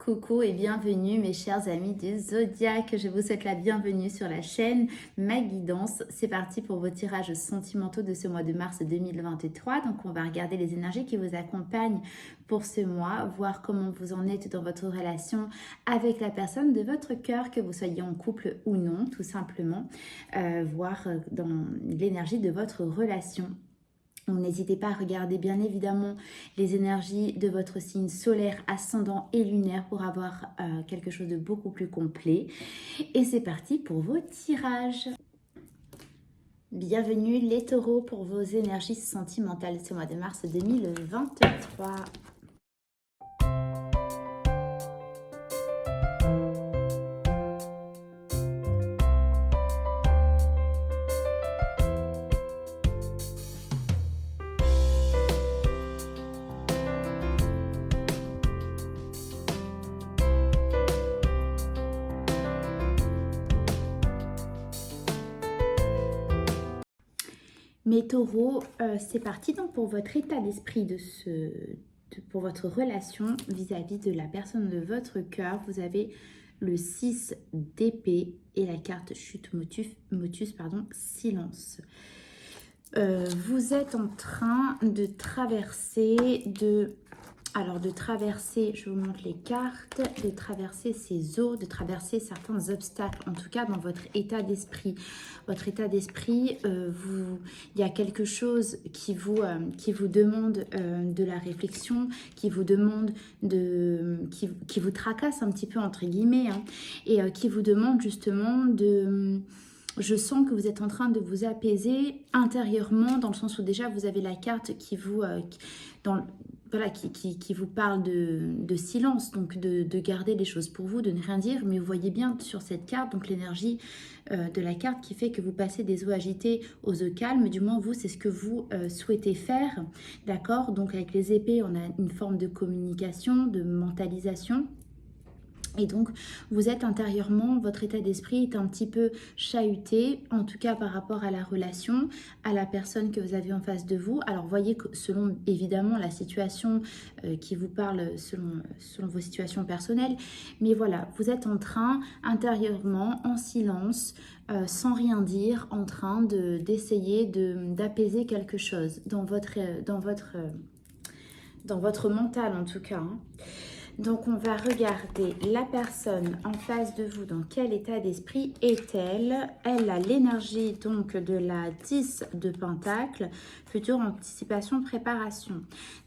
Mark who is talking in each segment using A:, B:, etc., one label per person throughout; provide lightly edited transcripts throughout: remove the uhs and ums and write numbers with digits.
A: Coucou et bienvenue mes chers amis du Zodiaque, je vous souhaite la bienvenue sur la chaîne Ma Guidance. C'est parti pour vos tirages sentimentaux de ce mois de mars 2023. Donc on va regarder les énergies qui vous accompagnent pour ce mois, voir comment vous en êtes dans votre relation avec la personne de votre cœur, que vous soyez en couple ou non, tout simplement, voir dans l'énergie de votre relation. N'hésitez pas à regarder bien évidemment les énergies de votre signe solaire, ascendant et lunaire pour avoir quelque chose de beaucoup plus complet. Et c'est parti pour vos tirages. Bienvenue les taureaux pour vos énergies sentimentales ce mois de mars 2023. Mes taureaux, c'est parti donc pour votre état d'esprit pour votre relation vis-à-vis de la personne de votre cœur. Vous avez le 6 d'épée et la carte chute motus, silence. Vous êtes en train de traverser je vous montre les cartes, de traverser ces eaux, de traverser certains obstacles, en tout cas dans votre état d'esprit. Votre état d'esprit, il y a quelque chose qui vous demande de la réflexion, qui vous demande qui vous tracasse un petit peu entre guillemets, hein, et qui vous demande justement je sens que vous êtes en train de vous apaiser intérieurement, dans le sens où déjà vous avez la carte qui vous qui vous parle de silence, donc de garder les choses pour vous, de ne rien dire. Mais vous voyez bien sur cette carte, donc l'énergie de la carte qui fait que vous passez des eaux agitées aux eaux calmes. Du moins vous, c'est ce que vous souhaitez faire, d'accord? Donc avec les épées, on a une forme de communication, de mentalisation. Et donc, vous êtes intérieurement, votre état d'esprit est un petit peu chahuté, en tout cas par rapport à la relation, à la personne que vous avez en face de vous. Alors, voyez que selon évidemment la situation qui vous parle, selon vos situations personnelles, mais voilà, vous êtes en train, intérieurement, en silence, sans rien dire, en train d'essayer d'apaiser quelque chose dans votre mental en tout cas, hein. Donc, on va regarder la personne en face de vous. Dans quel état d'esprit est-elle? Elle a l'énergie donc de la 10 de Pentacle, future anticipation, préparation.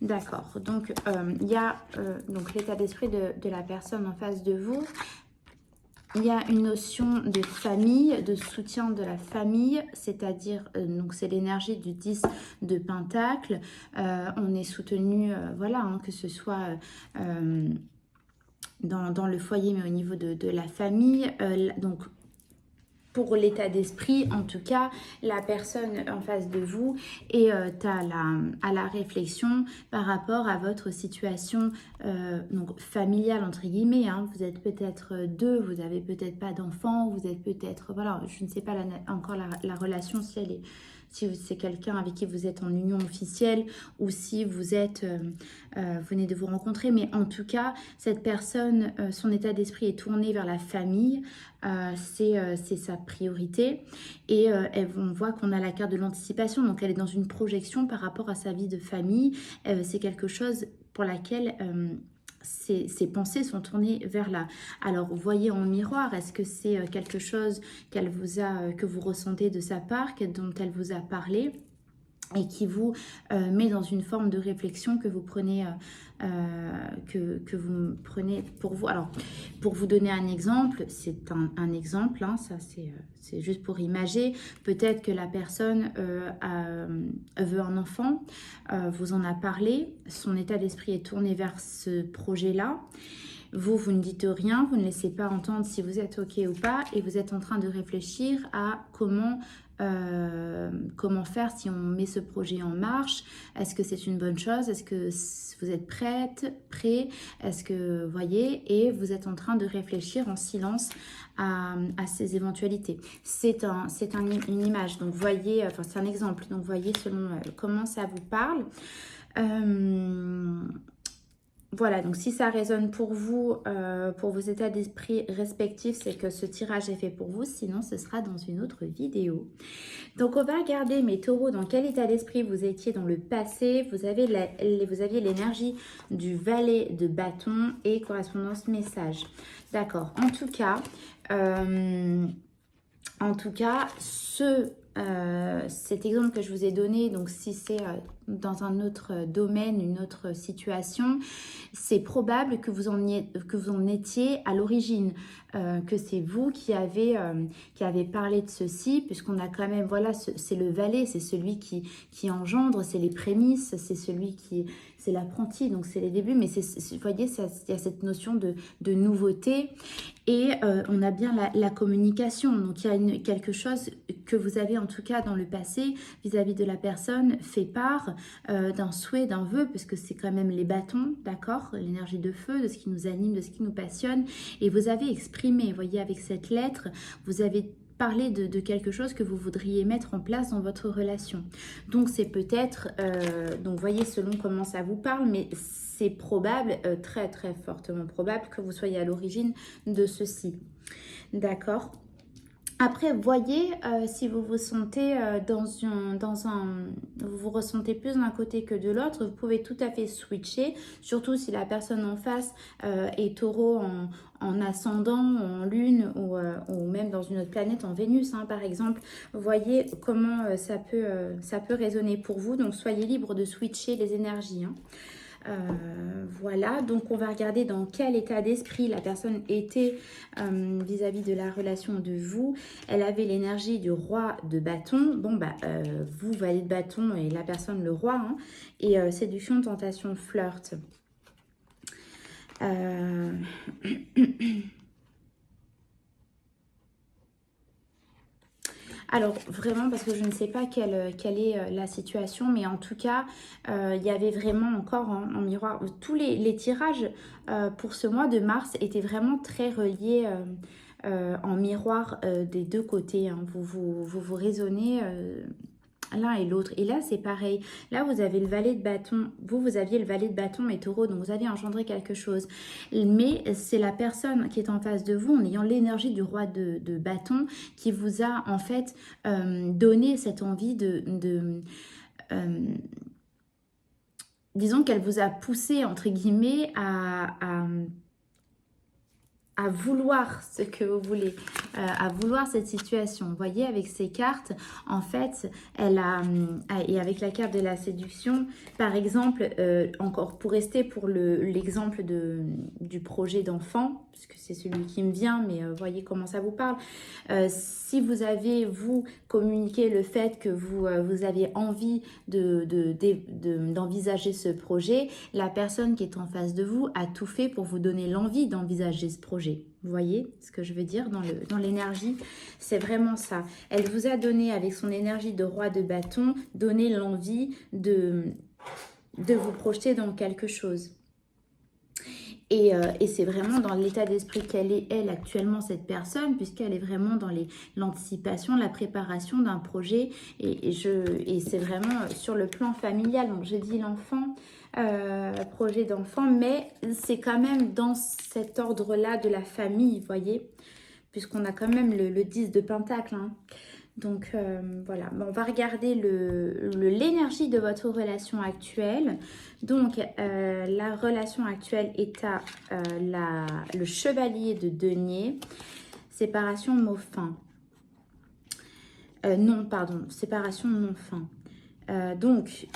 A: D'accord. Donc, il y a donc l'état d'esprit de la personne en face de vous. Il y a une notion de famille, de soutien de la famille, c'est-à-dire, donc c'est l'énergie du 10 de Pentacle. On est soutenu, voilà, hein, que ce soit dans le foyer, mais au niveau de la famille. Donc, pour l'état d'esprit, en tout cas, la personne en face de vous est à la réflexion par rapport à votre situation donc familiale, entre guillemets, hein. Vous êtes peut-être deux, vous n'avez peut-être pas d'enfants, vous êtes peut-être, voilà, je ne sais pas encore la relation, si c'est quelqu'un avec qui vous êtes en union officielle ou si vous venez de vous rencontrer. Mais en tout cas, cette personne, son état d'esprit est tourné vers la famille. C'est sa priorité. Et on voit qu'on a la carte de l'anticipation. Donc, elle est dans une projection par rapport à sa vie de famille. C'est quelque chose pour laquelle... ses pensées sont tournées vers là. Alors, voyez en miroir, est-ce que c'est quelque chose que vous ressentez de sa part, dont elle vous a parlé et qui vous met dans une forme de réflexion que vous prenez pour vous. Alors, pour vous donner un exemple, c'est un exemple, hein, ça c'est juste pour imager. Peut-être que la personne veut un enfant, vous en a parlé, son état d'esprit est tourné vers ce projet-là. Vous ne dites rien, vous ne laissez pas entendre si vous êtes OK ou pas, et vous êtes en train de réfléchir à comment faire si on met ce projet en marche. Est-ce que c'est une bonne chose? Est-ce que vous êtes prêt? Est-ce que, vous voyez, et vous êtes en train de réfléchir en silence à ces éventualités. C'est une image, donc voyez, enfin c'est un exemple, donc voyez selon comment ça vous parle. Voilà, donc si ça résonne pour vous, pour vos états d'esprit respectifs, c'est que ce tirage est fait pour vous. Sinon, ce sera dans une autre vidéo. Donc, on va regarder, mes taureaux, dans quel état d'esprit vous étiez dans le passé. Vous aviez l'énergie du valet de bâton et correspondance message. D'accord. En tout cas, cet exemple que je vous ai donné, donc si c'est dans un autre domaine, une autre situation, c'est probable que vous en étiez à l'origine, que c'est vous qui avez parlé de ceci, puisqu'on a quand même, voilà, c'est le valet, c'est celui qui engendre, c'est les prémices, c'est l'apprenti, donc c'est les débuts, mais vous voyez, il y a cette notion de nouveauté. Et on a bien la communication, donc il y a quelque chose que vous avez en tout cas dans le passé vis-à-vis de la personne fait part d'un souhait, d'un vœu, parce que c'est quand même les bâtons, d'accord, l'énergie de feu, de ce qui nous anime, de ce qui nous passionne, et vous avez exprimé, vous voyez, avec cette lettre, vous avez parlé de quelque chose que vous voudriez mettre en place dans votre relation. Donc c'est peut-être, donc voyez selon comment ça vous parle, mais c'est probable, très très fortement probable que vous soyez à l'origine de ceci. D'accord ? Après, voyez si vous vous sentez vous vous ressentez plus d'un côté que de l'autre, vous pouvez tout à fait switcher, surtout si la personne en face est taureau en ascendant, en lune ou même dans une autre planète, en Vénus par exemple. Voyez comment ça peut résonner pour vous, donc soyez libre de switcher les énergies. Voilà, donc on va regarder dans quel état d'esprit la personne était vis-à-vis de la relation de vous. Elle avait l'énergie du roi de bâton. Bon, vous, valet de bâton et la personne, le roi. Et séduction, tentation, flirt. Alors, vraiment, parce que je ne sais pas quelle est la situation, mais en tout cas, il y avait vraiment encore en miroir. Tous les tirages pour ce mois de mars étaient vraiment très reliés en miroir des deux côtés. Vous raisonnez l'un et l'autre. Et là, c'est pareil. Là, vous avez le valet de bâton. Vous aviez le valet de bâton, mais taureau, donc vous avez engendré quelque chose. Mais c'est la personne qui est en face de vous, en ayant l'énergie du roi de bâton, qui vous a en fait donné cette envie disons qu'elle vous a poussé, entre guillemets, à vouloir ce que vous voulez, à vouloir cette situation. Vous voyez, avec ces cartes, en fait, et avec la carte de la séduction, par exemple, encore pour rester pour l'exemple du projet d'enfant, puisque c'est celui qui me vient, mais voyez comment ça vous parle. Si vous avez, vous, communiqué le fait que vous aviez envie d'envisager ce projet, la personne qui est en face de vous a tout fait pour vous donner l'envie d'envisager ce projet. Vous voyez ce que je veux dire dans l'énergie? C'est vraiment ça. Elle vous a donné, avec son énergie de roi de bâton, donné l'envie de vous projeter dans quelque chose. Et c'est vraiment dans l'état d'esprit qu'elle est, elle, actuellement, cette personne, puisqu'elle est vraiment dans l'anticipation, la préparation d'un projet. Et c'est vraiment sur le plan familial. Donc, j'ai dit l'enfant, projet d'enfant, mais c'est quand même dans cet ordre-là de la famille, vous voyez, puisqu'on a quand même le 10 de Pentacle. Donc voilà, on va regarder l'énergie de votre relation actuelle. Donc la relation actuelle est à le chevalier de denier, séparation mot fin. Non, pardon, séparation non fin. Donc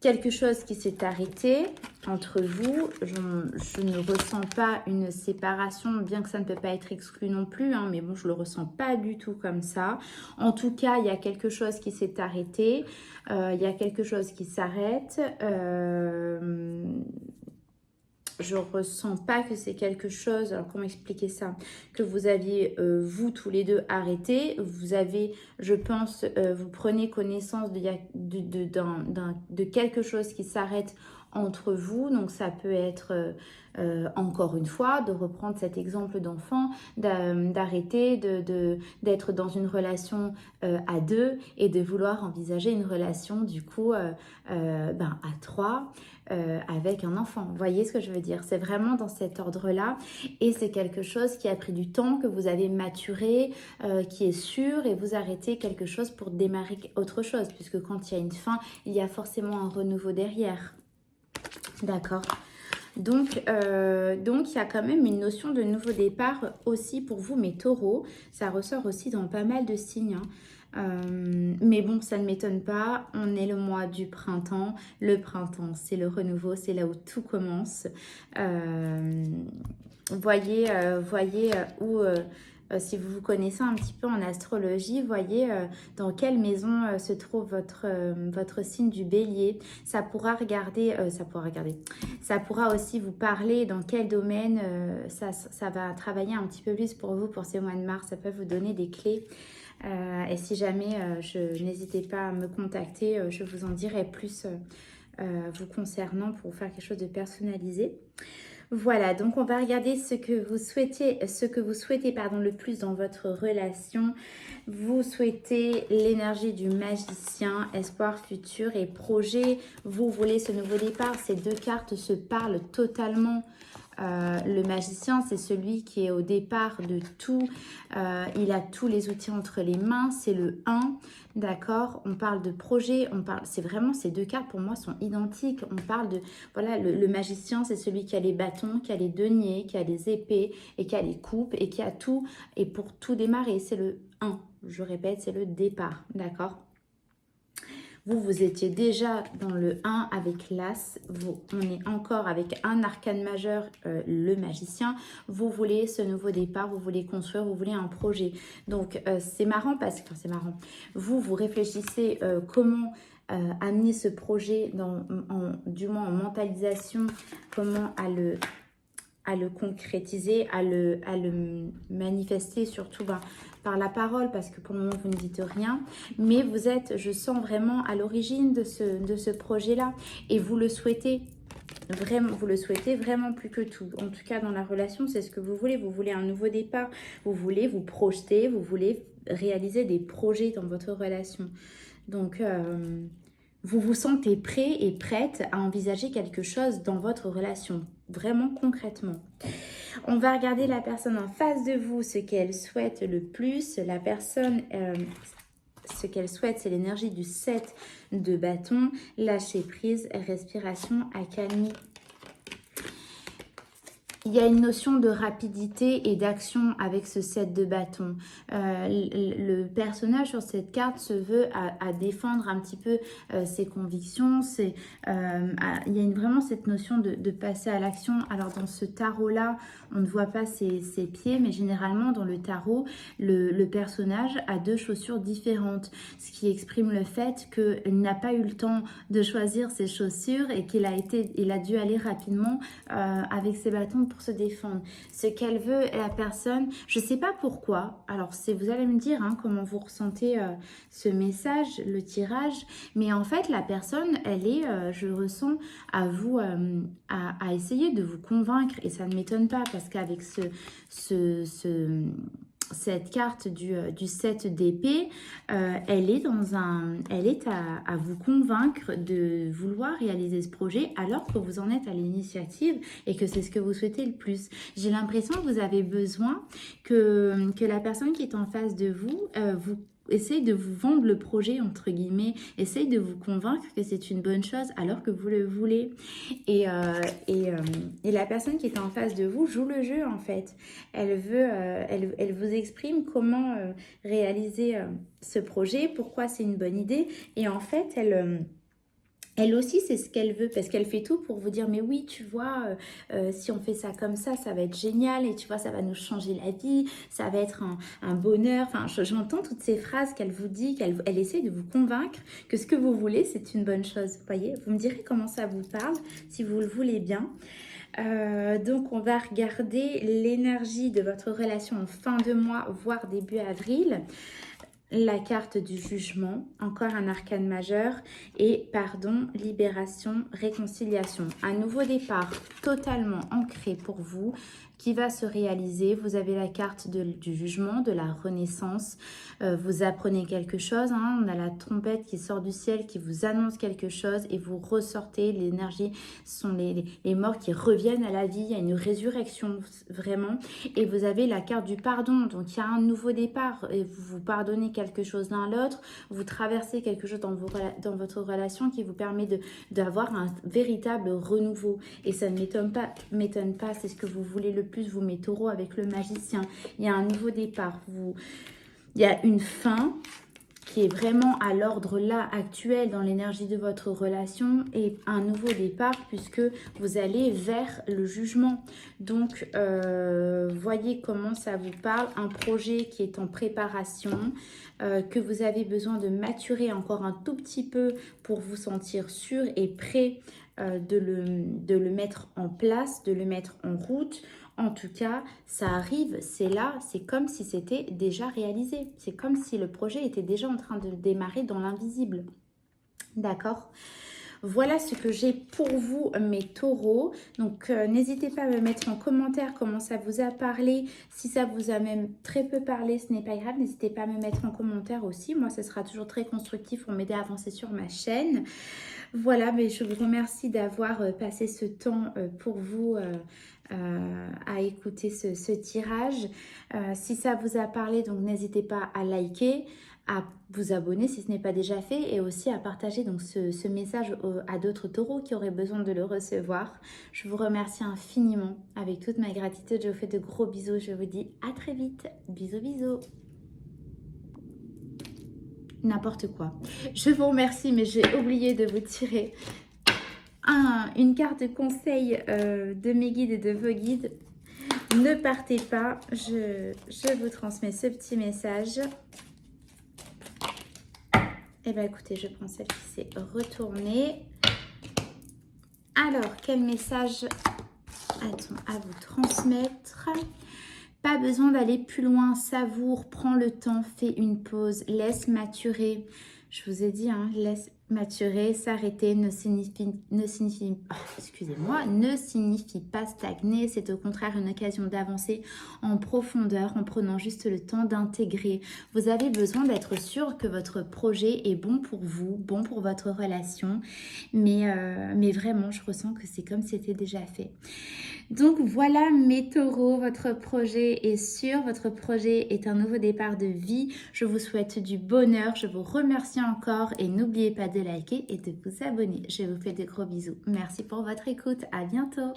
A: quelque chose qui s'est arrêté entre vous. Je ne ressens pas une séparation, bien que ça ne peut pas être exclu non plus, mais bon, je ne le ressens pas du tout comme ça. En tout cas, il y a quelque chose qui s'est arrêté, il y a quelque chose qui s'arrête. Je ressens pas que c'est quelque chose, alors comment expliquer ça, que vous aviez, vous tous les deux, arrêté. Vous avez, je pense, vous prenez connaissance de quelque chose qui s'arrête entre vous. Donc ça peut être encore une fois, de reprendre cet exemple d'enfant, d'arrêter d'être dans une relation à deux et de vouloir envisager une relation du coup à trois avec un enfant. Vous voyez ce que je veux dire? C'est vraiment dans cet ordre-là et c'est quelque chose qui a pris du temps, que vous avez maturé, qui est sûr et vous arrêtez quelque chose pour démarrer autre chose puisque quand il y a une fin, il y a forcément un renouveau derrière. D'accord? Donc, il y a quand même une notion de nouveau départ aussi pour vous, mes taureaux. Ça ressort aussi dans pas mal de signes. Mais bon, ça ne m'étonne pas. On est le mois du printemps. Le printemps, c'est le renouveau. C'est là où tout commence. Voyez où... si vous vous connaissez un petit peu en astrologie, voyez dans quelle maison se trouve votre signe du bélier. Ça pourra aussi vous parler dans quel domaine ça va travailler un petit peu plus pour vous pour ces mois de mars. Ça peut vous donner des clés. Et si jamais, n'hésitez pas à me contacter, je vous en dirai plus vous concernant pour faire quelque chose de personnalisé. Voilà, donc on va regarder ce que vous souhaitez le plus dans votre relation. Vous souhaitez l'énergie du magicien, espoir futur et projet. Vous voulez ce nouveau départ. Ces deux cartes se parlent totalement. Le magicien, c'est celui qui est au départ de tout. Il a tous les outils entre les mains. C'est le 1. D'accord, on parle de projet, c'est vraiment ces deux cartes pour moi sont identiques. On parle de, voilà, le magicien c'est celui qui a les bâtons, qui a les deniers, qui a les épées et qui a les coupes et qui a tout. Et pour tout démarrer, c'est le 1. Je répète, c'est le départ, d'accord? Vous étiez déjà dans le 1 avec l'As. On est encore avec un arcane majeur, le magicien. Vous voulez ce nouveau départ, vous voulez construire, vous voulez un projet. Donc, c'est marrant parce que... Enfin, c'est marrant. Vous réfléchissez comment... amener ce projet, du moins en mentalisation, comment à le concrétiser, à le manifester, surtout par la parole, parce que pour le moment, vous ne dites rien. Mais vous êtes, je sens vraiment à l'origine de ce projet-là. Et vous le souhaitez vraiment plus que tout. En tout cas, dans la relation, c'est ce que vous voulez. Vous voulez un nouveau départ. Vous voulez vous projeter. Vous voulez réaliser des projets dans votre relation. Donc... vous vous sentez prêt et prête à envisager quelque chose dans votre relation, vraiment concrètement. On va regarder la personne en face de vous, ce qu'elle souhaite le plus. La personne, ce qu'elle souhaite, c'est l'énergie du 7 de bâton, lâcher prise, respiration, accalmie. Il y a une notion de rapidité et d'action avec ce 7 de bâton. Le personnage sur cette carte se veut à défendre un petit peu ses convictions. Il y a vraiment cette notion de passer à l'action. Alors dans ce tarot-là, on ne voit pas ses pieds, mais généralement dans le tarot, le personnage a deux chaussures différentes. Ce qui exprime le fait qu'il n'a pas eu le temps de choisir ses chaussures et qu'il a dû aller rapidement avec ses bâtons pour se défendre. Ce qu'elle veut, la personne, je sais pas pourquoi, alors vous allez me dire comment vous ressentez ce message, le tirage, mais en fait la personne, elle est, je ressens à vous, à essayer de vous convaincre, et ça ne m'étonne pas parce qu'avec cette carte du 7 d'épée, elle est à vous convaincre de vouloir réaliser ce projet alors que vous en êtes à l'initiative et que c'est ce que vous souhaitez le plus. J'ai l'impression que vous avez besoin que la personne qui est en face de vous essaye de vous vendre le projet, entre guillemets, essaye de vous convaincre que c'est une bonne chose alors que vous le voulez. Et la personne qui est en face de vous joue le jeu, en fait. Elle vous exprime comment réaliser ce projet, pourquoi c'est une bonne idée. Et en fait, elle aussi, c'est ce qu'elle veut, parce qu'elle fait tout pour vous dire, mais oui, tu vois, si on fait ça comme ça va être génial, et tu vois, ça va nous changer la vie, ça va être un bonheur. Enfin, j'entends toutes ces phrases qu'elle vous dit, qu'elle essaie de vous convaincre que ce que vous voulez, c'est une bonne chose. Vous voyez, vous me direz comment ça vous parle, si vous le voulez bien. Donc, on va regarder l'énergie de votre relation en fin de mois, voire début avril. la carte du jugement, encore un arcane majeur, et pardon, libération, réconciliation. Un nouveau départ totalement ancré pour vous qui va se réaliser. Vous avez la carte du jugement, de la renaissance. Vous apprenez quelque chose. Hein. On a la trompette qui sort du ciel, qui vous annonce quelque chose et vous ressortez. L'énergie sont les morts qui reviennent à la vie. Il y a une résurrection vraiment. Et vous avez la carte du pardon. Donc, il y a un nouveau départ et vous vous pardonnez quelque chose l'un l'autre. Vous traversez quelque chose dans votre relation qui vous permet d'avoir un véritable renouveau. Et ça ne m'étonne pas, c'est ce que vous voulez le plus, vous, mes taureaux, avec le magicien. Il y a un nouveau départ. Il y a une fin qui est vraiment à l'ordre là, actuel, dans l'énergie de votre relation, et un nouveau départ puisque vous allez vers le jugement. Donc, voyez comment ça vous parle. Un projet qui est en préparation, que vous avez besoin de maturer encore un tout petit peu pour vous sentir sûr et prêt de le mettre en place, de le mettre en route. En tout cas, ça arrive, c'est là, c'est comme si c'était déjà réalisé. C'est comme si le projet était déjà en train de démarrer dans l'invisible. D'accord ? Voilà ce que j'ai pour vous, mes taureaux. Donc, n'hésitez pas à me mettre en commentaire comment ça vous a parlé. Si ça vous a même très peu parlé, ce n'est pas grave. N'hésitez pas à me mettre en commentaire aussi. Moi, ce sera toujours très constructif pour m'aider à avancer sur ma chaîne. Voilà, mais je vous remercie d'avoir passé ce temps pour vous à écouter ce tirage. Si ça vous a parlé, donc n'hésitez pas à liker, à vous abonner si ce n'est pas déjà fait et aussi à partager donc ce message à d'autres taureaux qui auraient besoin de le recevoir. Je vous remercie infiniment. Avec toute ma gratitude, je vous fais de gros bisous. Je vous dis à très vite. Bisous, bisous. N'importe quoi. Je vous remercie, mais j'ai oublié de vous tirer une carte de conseil de mes guides et de vos guides. Ne partez pas, je vous transmets ce petit message. Eh bien, écoutez, je prends celle qui s'est retournée. Alors, quel message a-t-on à vous transmettre ? Pas besoin d'aller plus loin, savoure, prends le temps, fais une pause, laisse maturer. Je vous ai dit, hein, laisse maturer, s'arrêter ne signifie pas stagner. C'est au contraire une occasion d'avancer en profondeur en prenant juste le temps d'intégrer. Vous avez besoin d'être sûr que votre projet est bon pour vous, bon pour votre relation. Mais vraiment, je ressens que c'est comme si c'était déjà fait. Donc voilà mes taureaux, votre projet est sûr, votre projet est un nouveau départ de vie. Je vous souhaite du bonheur, je vous remercie encore et n'oubliez pas de liker et de vous abonner. Je vous fais de gros bisous. Merci pour votre écoute, à bientôt.